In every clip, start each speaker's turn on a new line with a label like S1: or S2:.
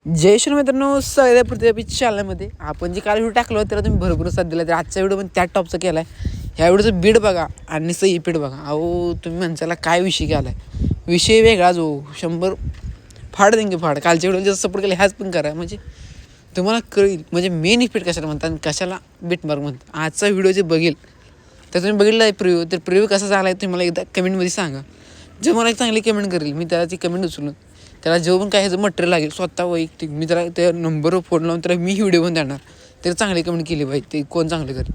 S1: जय श्री मित्रांनो, सगळ्या पृथ्वी चॅनलमध्ये आपण जे काल व्हिडिओ टाकलो त्याला तुम्ही भरपूर साथ दिला. तर आजचा व्हिडिओ पण त्या टॉपचा केला आहे. ह्या व्हिडिओचं बीड बघा आणि सही पीठ बघा. अहो तुम्ही म्हणसाला काय विषय केला आहे, विषय वेगळा जो 100 फाड देंगे फाड. कालच्या व्हिडिओ जसं सपोर्ट केला ह्याच पण करा, म्हणजे तुम्हाला कळेल म्हणजे मेन इफेक्ट कशाला म्हणतात आणि कशाला बीटमार्क म्हणतात. आजचा व्हिडिओ जे बघेल तर तुम्ही बघितला आहे प्रिव्ह्यू, तर प्रिव्ह्यू कसा झाला आहे तुम्ही मला एकदा कमेंटमध्ये सांगा. जे मला एक चांगली कमेंट करेल मी त्याला ती कमेंट उचलून त्याला जेव्हा पण काय ह्याचं मटेरियल लागेल स्वतः वैयक्तिक मी त्याला त्या नंबरवर फोन लावून त्याला मी व्हिडिओ पण देणार. त्याला चांगली कमेंट केली पाहिजे, ते कोण चांगलं करेल.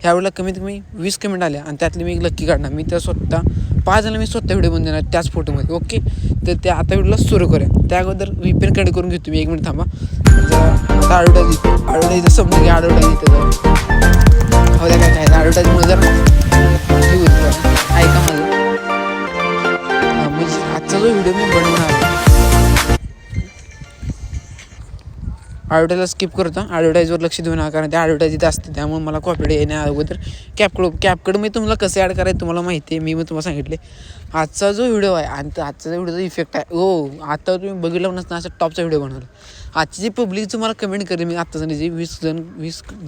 S1: ह्या वेळेला कमीत कमी 20 कमेंट आल्या आणि त्यातले मी एक लक्की काढणार. मी त्या स्वतः 5 जणांना मी स्वतः व्हिडिओ बनवून देणार त्याच फोटोमध्ये. ओके, तर त्या आता व्हिडिओला सुरू करूया. त्या अगोदर VPN कनेक्ट करून घेतो मी. 1 मिनिट थांबा. आता ॲडव्हर्टाईज समजा की ॲडव्हर्टाईज येतं हो द्या काय ॲडव्हर्टाईजमुळे जर ऐका माझं. म्हणजे आजचा जो व्हिडिओ मी बनवणार ॲडव्हर्टाईजला स्किप करतो. ॲडव्हर्टाईजवर लक्ष देऊ नका, कारण त्या ॲडव्हर्टाईज इथं असते त्यामुळे मला कॉपीराइट येण्या अगोदर कॅपकडं मी तुम्हाला कसं ॲड करायचं तुम्हाला माहिती आहे. मी तुम्हाला सांगितले. आजचा जो व्हिडिओ आहे आणि आजचा व्हिडिओचा इफेक्ट आहे आता तुम्ही बघितलं नसता असा टॉपचा व्हिडिओ बनवला. आजची जी पब्लिक तुम्हाला कमेंट करेल मी आत्ता जे 20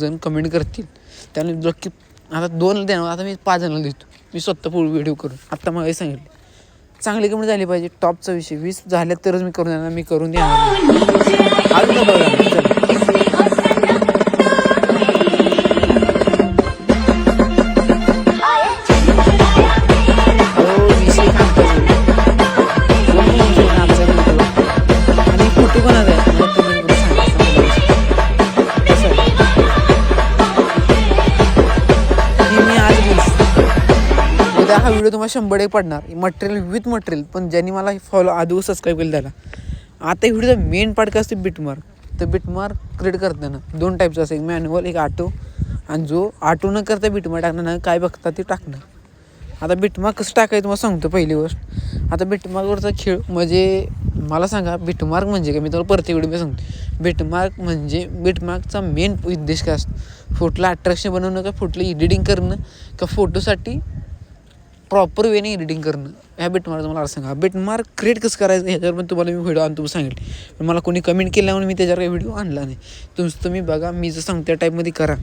S1: जण कमेंट करतील त्याने नक्की आता 2 देणार. आता मी 5 जणांना देतो मी स्वतः फुल व्हिडिओ करून. आत्ता मला सांगितले चांगली कमेंट झाली पाहिजे. टॉपचा विषय 20 झाल्या तरच मी करून देणार. मी करून देणार आज न बघा. आणि फोटो पण आहे मी आज उद्या हा व्हिडिओ तुम्हाला 100 पडणार मटेरियल विथ मटेरियल. पण ज्यांनी मला फॉलो आधी सबस्क्राईब केलं त्याला. आता व्हिडिओचा मेन पार्ट काय असते बीटमार्क. तर बीटमार्क क्रिएट करताना 2 टाईपचं असं, एक मॅन्युअल एक ऑटो. आणि जो ऑटो न करता बीटमार्क टाकणार ना काय बघता ते टाकणार. आता बीटमार्क कसं टाकायचं तुम्हाला सांगतो. पहिली गोष्ट आता बीटमार्कवरचा खेळ म्हणजे मला सांगा बीटमार्क म्हणजे काय. मी तुम्हाला प्रत्येक व्हिडिओ सांगतो. बीटमार्कचा मेन उद्देश काय असतो, फोटोला अट्रॅक्शन बनवणं का फोटोला एडिटिंग करणं का फोटोसाठी प्रॉपर वेने एडिटिंग करणं. ह्या बीटमार्क मला सांगा. बीटमार्क क्रिएट कसं करायचं ह्याच्यावर पण तुम्हाला मी व्हिडिओ आणून तुम्हाला सांगितले. पण मला कोणी कमेंट केल्यामुळे मी त्याच्यावर काही व्हिडिओ आणला नाही. तुम्ही बघा मी जर सांगतो त्या टाईपमध्ये करा.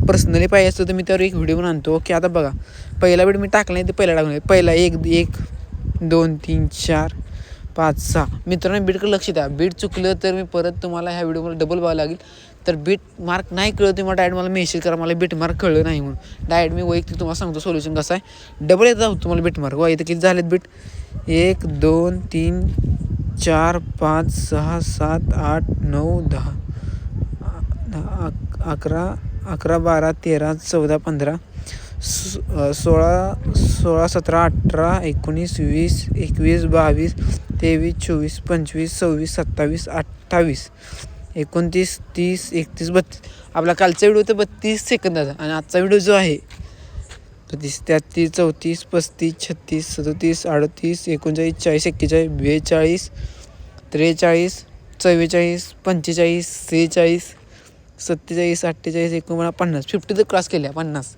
S1: पर्सनली पाहिजे असतं तर मी त्यावर एक व्हिडिओ पण आणतो. ओके, आता बघा पहिला व्हिडिओ मी टाकला नाही तर पहिला टाकला पहिला 1 2 3 4 5 6. मित्रांनो बीटकडे लक्ष द्या. बीट चुकलं तर मी परत तुम्हाला ह्या व्हिडिओमध्ये डबल बघावं लागेल. तर बीट मार्क नाही कळलं तुम्ही डायरेक्ट मला मेसेज करा मला बीट मार्क कळलं नाही म्हणून. डायरेक्ट मी वैयक्तिक तुम्हाला सांगतो सोल्युशन कसं आहे. डबल येत जाऊ तुम्हाला बीट मार्क. इथं किती झालेत बीट 1 2 3 4 5 6 7 8 9 10 11 12 13 14 15 16 17 18 19 20 21 22 23 24 25 26 27 28 29 30 31 32. आपला कालचा व्हिडिओ तर 32 सेकंदाचा आणि आजचा व्हिडिओ जो आहे 32 33 34 35 36 37 38 39 40 41 42 43 44 45 46 47 48 49 50 तर क्रॉस केल्या. 50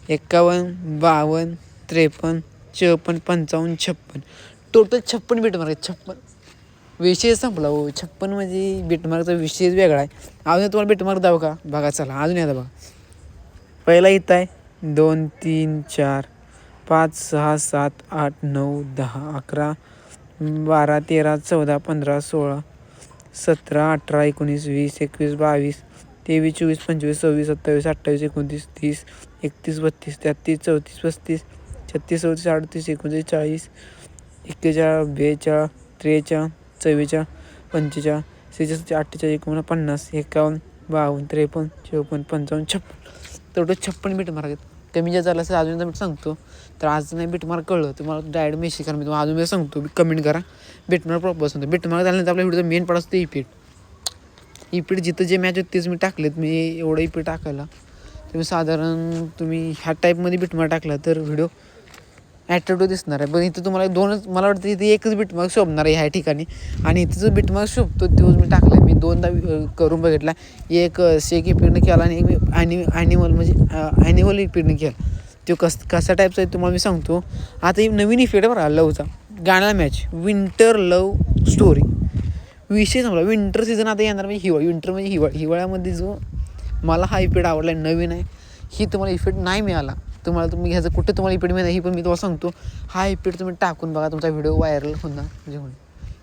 S1: 51 52 53 54 55 56 टोटल 56 बीटमार्क आहेत. 56 विषय संपला 56 म्हणजे बीटमार्कचा विषयच वेगळा आहे. अजून तुम्हाला बीटमार्क दाव का बघा. चला अजून या बघा. पहिला इथं आहे 2 3 4 5 6 7 8 9 10 11 12 13 14 15 16 17 18 19 20 21 22 23 24 25 26 27 28 29 30 31 32 33 34 35 36 37 38 39 40 41 42 43 44 45 46 47 48 49 51 52 53 54 55 56. टोटल 56 बीटमार्क आहेत. कमी जे झालं असेल अजून मी सांगतो. तर आज नाही बीटमार्क कळलं तुम्हाला डायरेक्ट मेसेज करा. मी तुम्हाला अजून सांगतो कमेंट करा. बीटमार्क प्रॉपर सांगतो. बीटमार्क झाल्यानंतर आपल्या व्हिडिओचा मेन पार्ट असतो इपीट जिथं जे मॅच होते तेच मी टाकलेत. मी एवढं इपीट टाकायला तुम्ही साधारण तुम्ही ह्या टाईपमध्ये बीटमार्क टाकला तर व्हिडिओ ॲट्रॅक्टिव्ह दिसणार आहे. पण इथं तुम्हाला 2च मला वाटतं इथे एकच बीटमार्क शोभणार आहे ह्या ठिकाणी. आणि इथं जो बीटमार्क शोभतो तोच मी टाकला. मी 2दा करून बघितला. एक शेक इपीडनं केला आणि एक मी ॲनिमल म्हणजे ॲनिमल इपीडनं केला. तो कसा टाईपचा आहे तुम्हाला मी सांगतो. आता नवीन इफेक्ट बघा लवचा गाण्याला मॅच विंटर लव स्टोरी विषय संपला. विंटर सीझन आता येणार म्हणजे विंटर म्हणजे हिवाळ्यामध्ये जो मला हा इफेक्ट आवडला आहे, नवीन आहे, ही तुम्हाला इफेक्ट नाही मिळाला. तुम्ही ह्याचं कुठे तुम्हाला इफेक्ट मिळणार ही पण मी तुम्हाला सांगतो. हा इफेक्ट तुम्ही टाकून बघा, तुमचा व्हिडिओ व्हायरल होणार म्हणजे होईल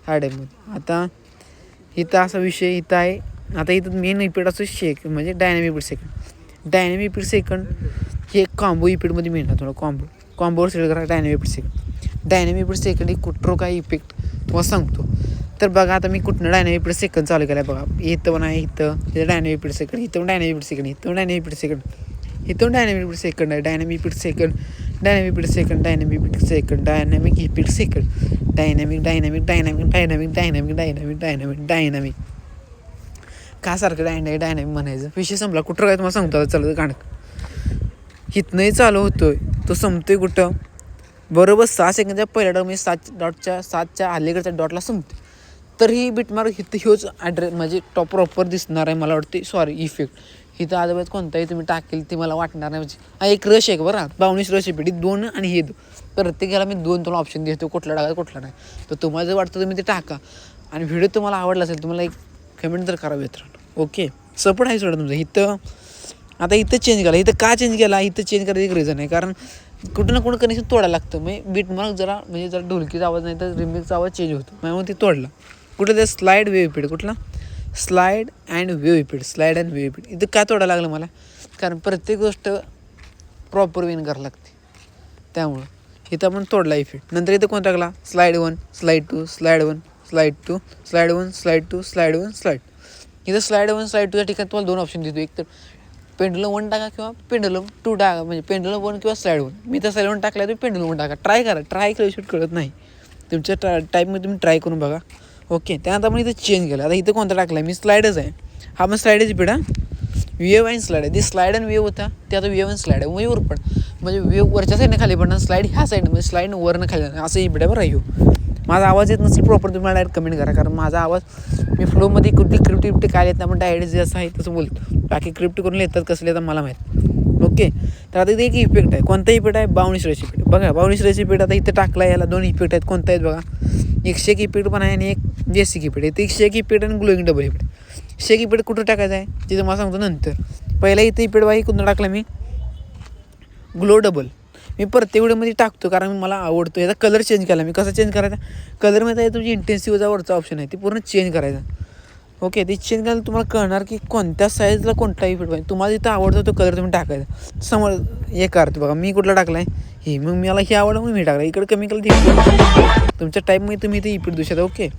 S1: ह्या टाईपमध्ये. आता इथं असा विषय इथं आहे. आता इथं मेन इफेक्ट असं म्हणजे dynamic effect second. Dynamic effect second हे कॉम्बो इफेक्टमध्ये मिळणार तुम्हाला. कॉम्बोवर सिलेक्ट करा dynamic effect second. Dynamic effect second ही कुठं काय इफेक्ट तुम्हाला सांगतो. तर बघा आता मी कुठनं डायनॅमिक इफेक्ट सेकंड चालू केला आहे बघा. इथं पण आहे, इथं डायनॅमिक इफेक्ट सेकंड, इथं डायनॅमिक इफेक्ट सेकंड, इथं डायनॅमिक इफेक्ट सेकंड, इथं डायनॅमिक इफेक्ट सेकंड आहे. Dynamic effect second, dynamic effect second, dynamic effect second, dynamic effect second, dynamic dynamic dynamic dynamic dynamic dynamic dynamic dynamic का सारखं dynamic म्हणायचं. विषय संपला. कुठं काय तुम्हाला सांगतो चालू काणक इथनंही चालू होतोय तो संपतोय कुठं बरोबर 6 सेकंडच्या पहिल्या डॉटमध्ये 7च्या अलीकडच्या डॉटला संपते. तर ही बिटमार्क इथं ह्योच ॲड्रेस म्हणजे प्रॉपर दिसणार आहे मला वाटते. सॉरी इफेक्ट इथं अदरवाईज कोणताही तुम्ही टाकेल ती मला वाटणार नाही. म्हणजे एक रश आहे बरं 52 रश आहे 2 आणि हे 2 प्रत्येकाला मी 2 तुम्हाला ऑप्शन देतो कुठला टाका कुठला नाही. तर तुम्हाला जर वाटतं तुम्ही ते टाका. आणि व्हिडिओ तुम्हाला आवडला असेल तुम्हाला एक कमेंट तर करा मित्रांनो. ओके सपोर्ट आहे सोडा तुमचं. इथं आता इथं चेंज केला. इथं का चेंज केला इथं चेंज करायचं एक रिझन आहे. कारण कुठं ना कुठं कनेक्शन तोडायला लागतं. म्हणजे बिटमार्क जरा ढोलकीचा आवाज नाही तर रिमिक्सचा आवाज चेंज होतो. त्यामुळे ते तोडला. कुठं ते स्लाईड वेव्ह इफेक्ट कुठला स्लाईड अँड वेव्ह इफेक्ट इथं का तोडायला लागलं मला. कारण प्रत्येक गोष्ट प्रॉपर विन करायला लागते. त्यामुळं इथं आपण तोडला इफेक्ट. नंतर इथं कोणता टाकला slide 1 slide 2 slide 1 slide 2 slide 1 slide 2 slide 1 slide. इथं स्लाईड 1 स्लाईड 2 या ठिकाणी तुम्हाला 2 ऑप्शन देतो. एक तर पेंडुलम 1 टाका किंवा पेंडुलम 2 टाका. म्हणजे पेंडुलम 1 किंवा स्लाईड 1. मी तर स्लाईड 1 टाकला तर पेंडुलम 1 टाका. ट्राय केल्याशिवाय कळत नाही. तुमच्या टाईपमध्ये तुम्ही ट्राय करून बघा. ओके त्यानंतर आपण इथं चेंज केलं. आता इथं कोणता टाकला आहे मी स्लाईडच आहे. हा पण स्लाईडच पिढा वेव आणि स्लाईड आहे. ते स्लाईड आणि वेव होता ते आता वेव आणि स्लाईड आहे. म्हणजे वरपण म्हणजे वेव वरच्या साईडने खाली पडणार स्लाईड ह्या साईडने म्हणजे स्लाईड वरनं खाली जाणार असं ही पिढ्या बरं राहील. माझा आवाज येत नसेल प्रॉपर तुम्ही मला डायरेक्ट कमेंट करा. कारण माझा आवाज मी फ्लोमध्ये कुठली क्रिप्ट काय येत नाही आपण डायरेक्ट जे असं आहे तसं बोलतो. बाकी क्रिप्ट करून येतात कसले येतात मला माहीत. ओके तर आता इथे एक इफेक्ट आहे. कोणता इफेक्ट आहे 52 रश इफेक्ट. बघा 52 रश इफेक्ट आता इथं टाकला. याला 2 इफेक्ट आहेत. कोणता आहेत बघा 101 इफेक्ट पण आहे आणि एक बेसिक इफेक्ट आहे. ते 101 इफेक्ट आणि ग्लोईंग डबल इफेक्ट. 101 इफेक्ट कुठं टाकायचं आहे तिथं मला सांगतो नंतर. पहिला इथं इफेक्ट बाई कुठं टाकला मी ग्लो डबल. मी प्रत्येक व्हिडिओमध्ये टाकतो कारण मला आवडतो. याचा कलर चेंज केला मी. कसा चेंज करायचा कलरमध्ये तुमची इंटेन्सिव्हचा वरचा ऑप्शन आहे ती पूर्ण चेंज करायचा. ओके ती चेंज करायला तुम्हाला कळणार की कोणत्या साईजला कोणता इफेक्ट पाहिजे. तुम्हाला जिथं आवडतो तो कलर तुम्ही टाकायचा. समोर एक अर्थ बघा मी कुठला टाकला आहे हे मग मला हे आवडलं मग मी टाकला. इकडे कमी केलं ते तुमच्या टाईपमध्ये तुम्ही इथे इफेक्ट देऊ शकता. ओके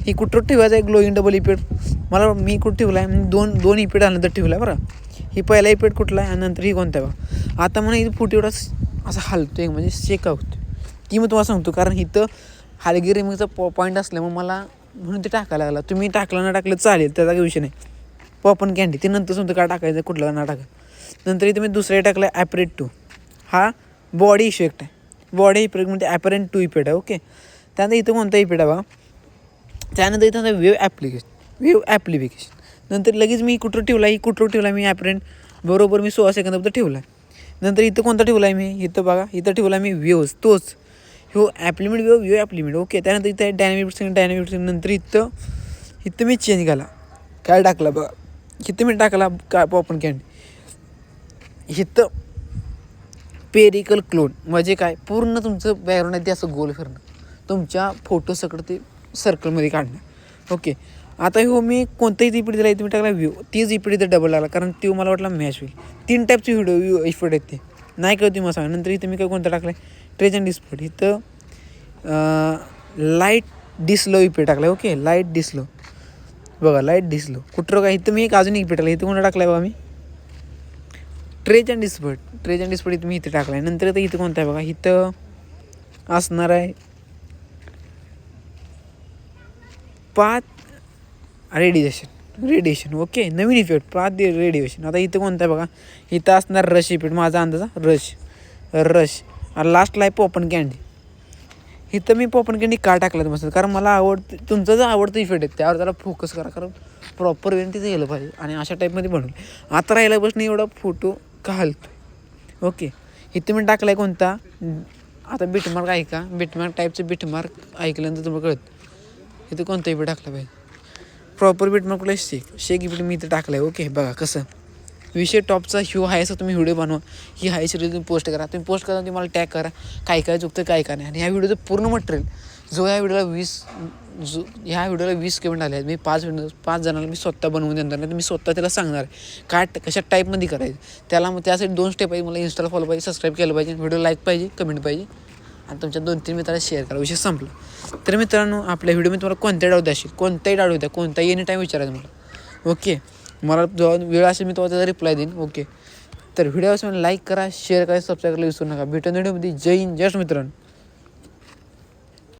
S1: ही कुठं ठेवायचं आहे ग्लोईंग डबल इफेक्ट मला मी कुठं ठेवला आहे दोन इफेक्ट आल्यानंतर ठेवला आहे बरं. ही पहिला इफेक्ट कुठला आहे आणि नंतर ही कोणता आहे बघा. आता म्हणा इथं फुट एवढा असं हलतो म्हणजे शेका होतो ती मग तुम्हाला सांगतो. कारण इथं हलगी रिमिक्सचा पॉईंट असल्यामुळे मला म्हणून ते टाकायला लागला. तुम्ही टाकलं ना टाकलं चालेल त्याचा काही विषय नाही. पॉपन कॅन्डी ते नंतर सांगतो का टाकायचं कुठलं ना टाका. नंतर इथं मी दुसरा टाकला आहे ॲपरेट 2. हा बॉडी इफेक्ट आहे. बॉडी इफेक्ट म्हणजे ॲपरेंट 2 इफेक्ट आहे. ओके त्यानंतर इथं कोणता इफेक्ट आहे बघा. त्यानंतर इथं वेव ॲप्लिकेशन नंतर लगेच मी कुठं ठेवला मी ॲपरेंट बरोबर मी 16 सेकंदाबद्दल ठेवला आहे. नंतर इथं कोणता ठेवला आहे मी इथं बघा इथं ठेवला मी वेव्स तोच हो ॲप्लिमेंट वेव ॲप्लिमेंट. ओके त्यानंतर इथं डायनॅमिक नंतर इथं मी चेंज केला काय टाकला बघा. इथं मी टाकला काय पॉपन कॅन्डी. इथं पेरिकल क्लोन म्हणजे काय पूर्ण तुमचं बॅकग्राऊंड आहे ते असं गोल फिरणं तुमच्या फोटो सगळं ते सर्कलमध्ये काढणं. ओके आता हो मी कोणताही इफेक्ट दिला तुम्ही टाकला व्ह्यू तीच इफेक्ट इथं डबल लागला कारण तो मला वाटला मॅच होईल. 3 टाईपचे व्हिडिओ इफेक्ट आहेत ते नाही कळते मला सांगा. नंतर इथं मी काय कोणता टाकला आहे ट्रेज अँड डिस्प्ले. इथं लाईट डिस्लो इफेक्ट टाकला आहे. ओके लाईट डिस्लो बघा लाईट डिस्लो कुठं काय. इथं मी एक अजून इफेक्ट टाकला इथं कोणता टाकला आहे बघा मी ट्रेज अँड डिस्प्ले तुम्ही इथे टाकला आहे. नंतर इथं कोणता आहे बघा इथं असणार आहे पाथ रेडिएशन. ओके नवीन इफेक्ट पाथ रेडिएशन. आता इथं कोणतं आहे बघा इथं असणार रश इफेक्ट माझा अंदाजा रश लास्टला आहे पॉपन कॅन्डी. इथं मी पॉपन कॅन्डी का टाकलं तुम्हाला कारण मला आवडतं तुमचं जर आवडतं इफेक्ट आहे त्यावर त्याला फोकस करा कारण प्रॉपर वेळ तिथं गेलं पाहिजे आणि अशा टाईपमध्ये बनवलं. आता राहिला बसणं एवढा फोटो का हलतो. ओके इथं मी टाकला आहे कोणता आता बिटमार्क टाईपचं बिटमार्क ऐकल्यानंतर तुम्हाला कळतं इथं कोणता इफेक्ट टाकला पाहिजे. प्रॉपर बीटमार्क कुठलं शेक बीट मी इथं टाकलं आहे. ओके बघा कसं विषय टॉपचा ह्यो आहे असं तुम्ही व्हिडिओ बनवा. ही आहे सिरीज तुम्ही पोस्ट करा. तुम्ही पोस्ट करा, तुम्ही मला टॅग करा काय चुकतं काय नाही. आणि ह्या व्हिडिओचं पूर्ण मटेरियल जो ह्या व्हिडिओला 20 कमेंट आले आहेत. मी 5 जणांना मी स्वतः बनवून देणार नाही. तुम्ही स्वतः त्याला सांगणार काय कशा टाईपमध्ये करायचं त्याला. मग त्यासाठी 2 स्टेप आहे. मला इंस्टाला फॉलो पाहिजे, सबस्क्राईब केलं पाहिजे, व्हिडिओ लाईक पाहिजे, कमेंट पाहिजे आणि तुमच्या 2-3 मित्राला शेअर करा. विषय संपला. तर मित्रांनो आपल्या व्हिडिओमध्ये तुम्हाला कोणताही डाऊट द्या कोणताही एनी टाईम विचारायचं मला. ओके मला जेव्हा वेळ असेल मी तेव्हा त्याचा रिप्लाय देईन. ओके तर व्हिडिओ लाईक करा, शेअर करा, सबस्क्राईब करायला विसरू नका. भेटून व्हिडिओमध्ये. जय हिंद, जय मित्रांनो.